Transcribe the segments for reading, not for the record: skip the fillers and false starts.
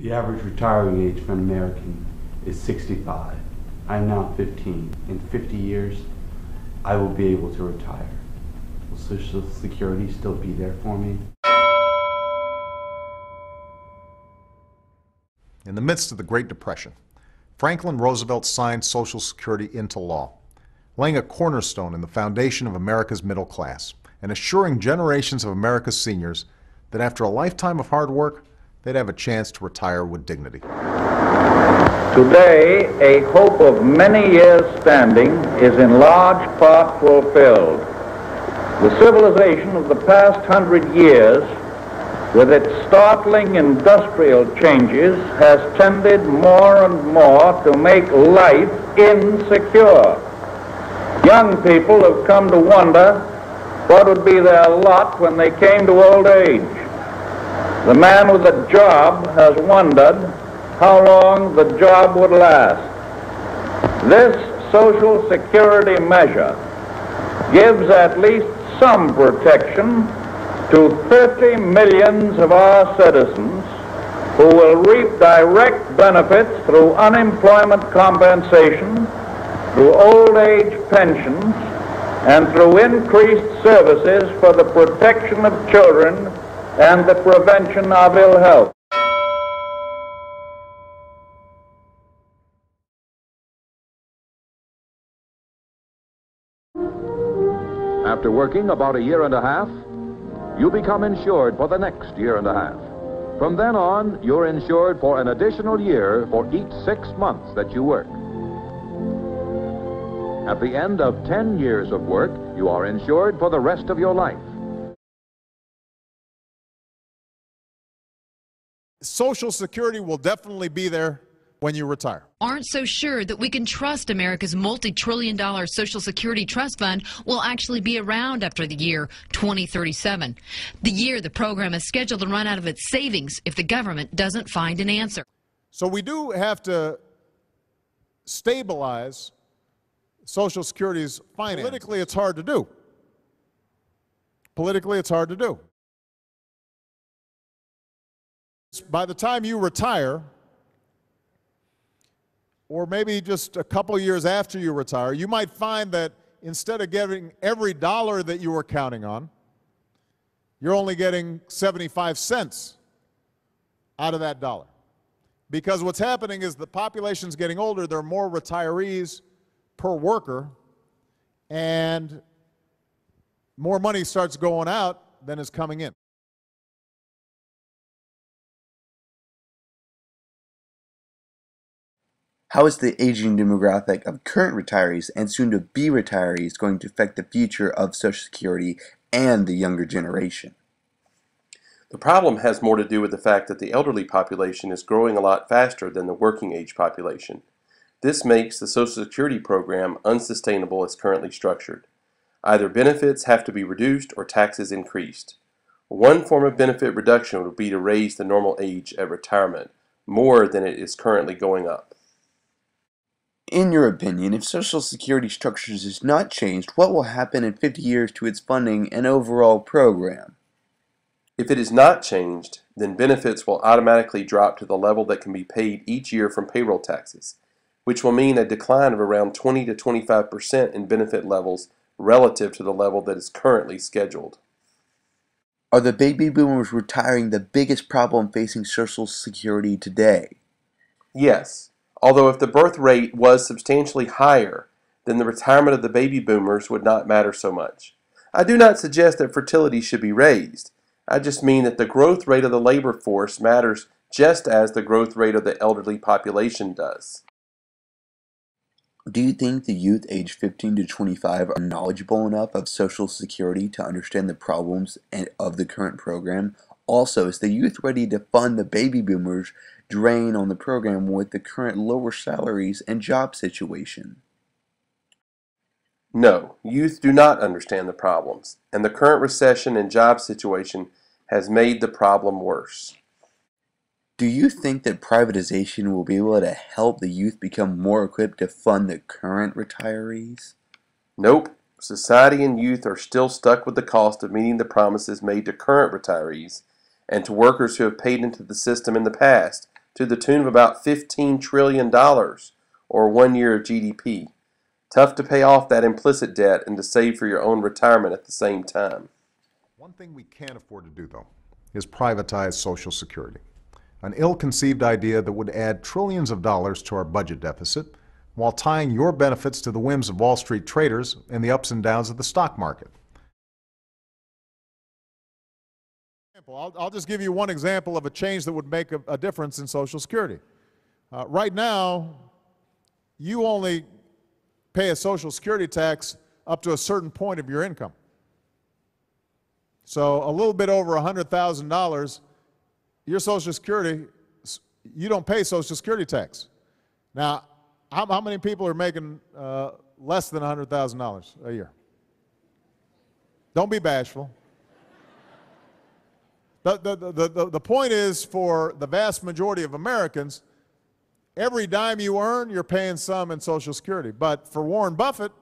The average retiring age for an American is 65. I'm now 15. In 50 years, I will be able to retire. Will Social Security still be there for me? In the midst of the Great Depression, Franklin Roosevelt signed Social Security into law, laying a cornerstone in the foundation of America's middle class and assuring generations of America's seniors that after a lifetime of hard work, they'd have a chance to retire with dignity. Today, a hope of many years standing is in large part fulfilled. The civilization of the past 100 years, with its startling industrial changes, has tended more and more to make life insecure. Young people have come to wonder what would be their lot when they came to old age. The man with a job has wondered how long the job would last. This Social Security measure gives at least some protection to 30 million of our citizens who will reap direct benefits through unemployment compensation, through old age pensions, and through increased services for the protection of children and the prevention of ill health. After working about a year and a half, you become insured for the next year and a half. From then on, you're insured for an additional year for each 6 months that you work. At the end of 10 years of work, you are insured for the rest of your life. Social Security will definitely be there when you retire. Aren't so sure that we can trust America's multi-trillion-dollar Social Security Trust Fund will actually be around after the year 2037, the year the program is scheduled to run out of its savings if the government doesn't find an answer. So we do have to stabilize Social Security's finances. Politically, it's hard to do. Politically, it's hard to do. By the time you retire, or maybe just a couple years after you retire, you might find that instead of getting every dollar that you were counting on, you're only getting 75 cents out of that dollar. Because what's happening is the population's getting older, there are more retirees per worker, and more money starts going out than is coming in. How is the aging demographic of current retirees and soon-to-be retirees going to affect the future of Social Security and the younger generation? The problem has more to do with the fact that the elderly population is growing a lot faster than the working age population. This makes the Social Security program unsustainable as currently structured. Either benefits have to be reduced or taxes increased. One form of benefit reduction would be to raise the normal age at retirement more than it is currently going up. In your opinion, if Social Security structures is not changed, what will happen in 50 years to its funding and overall program? If it is not changed, then benefits will automatically drop to the level that can be paid each year from payroll taxes, which will mean a decline of around 20 to 25% in benefit levels relative to the level that is currently scheduled. Are the baby boomers retiring the biggest problem facing Social Security today? Yes. Although if the birth rate was substantially higher, then the retirement of the baby boomers would not matter so much. I do not suggest that fertility should be raised. I just mean that the growth rate of the labor force matters just as the growth rate of the elderly population does. Do you think the youth aged 15 to 25 are knowledgeable enough of Social Security to understand the problems of the current program? Also, is the youth ready to fund the baby boomers drain on the program with the current lower salaries and job situation? No, youth do not understand the problems, and the current recession and job situation has made the problem worse. Do you think that privatization will be able to help the youth become more equipped to fund the current retirees? Nope. Society and youth are still stuck with the cost of meeting the promises made to current retirees and to workers who have paid into the system in the past to the tune of about $15 trillion, or 1 year of GDP. Tough to pay off that implicit debt and to save for your own retirement at the same time. One thing we can't afford to do, though, is privatize Social Security, an ill-conceived idea that would add trillions of dollars to our budget deficit while tying your benefits to the whims of Wall Street traders and the ups and downs of the stock market. I'll just give you one example of a change that would make a difference in Social Security. Right now, you only pay a Social Security tax up to a certain point of your income. So a little bit over $100,000, your Social Security, you don't pay Social Security tax. Now, how many people are making less than $100,000 a year? Don't be bashful. The point is, for the vast majority of Americans, every dime you earn, you're paying some in Social Security. But for Warren Buffett,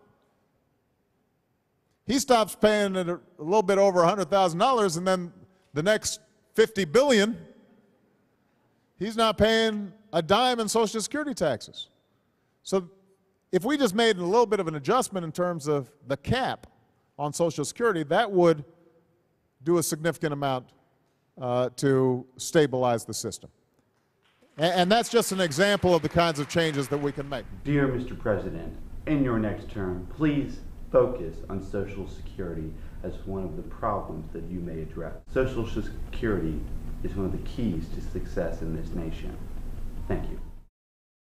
he stops paying it a little bit over $100,000, and then the next $50 billion, he's not paying a dime in Social Security taxes. So if we just made a little bit of an adjustment in terms of the cap on Social Security, that would do a significant amount to stabilize the system. And that's just an example of the kinds of changes that we can make. Dear Mr. President, in your next term, please focus on Social Security as one of the problems that you may address. Social Security is one of the keys to success in this nation. Thank you.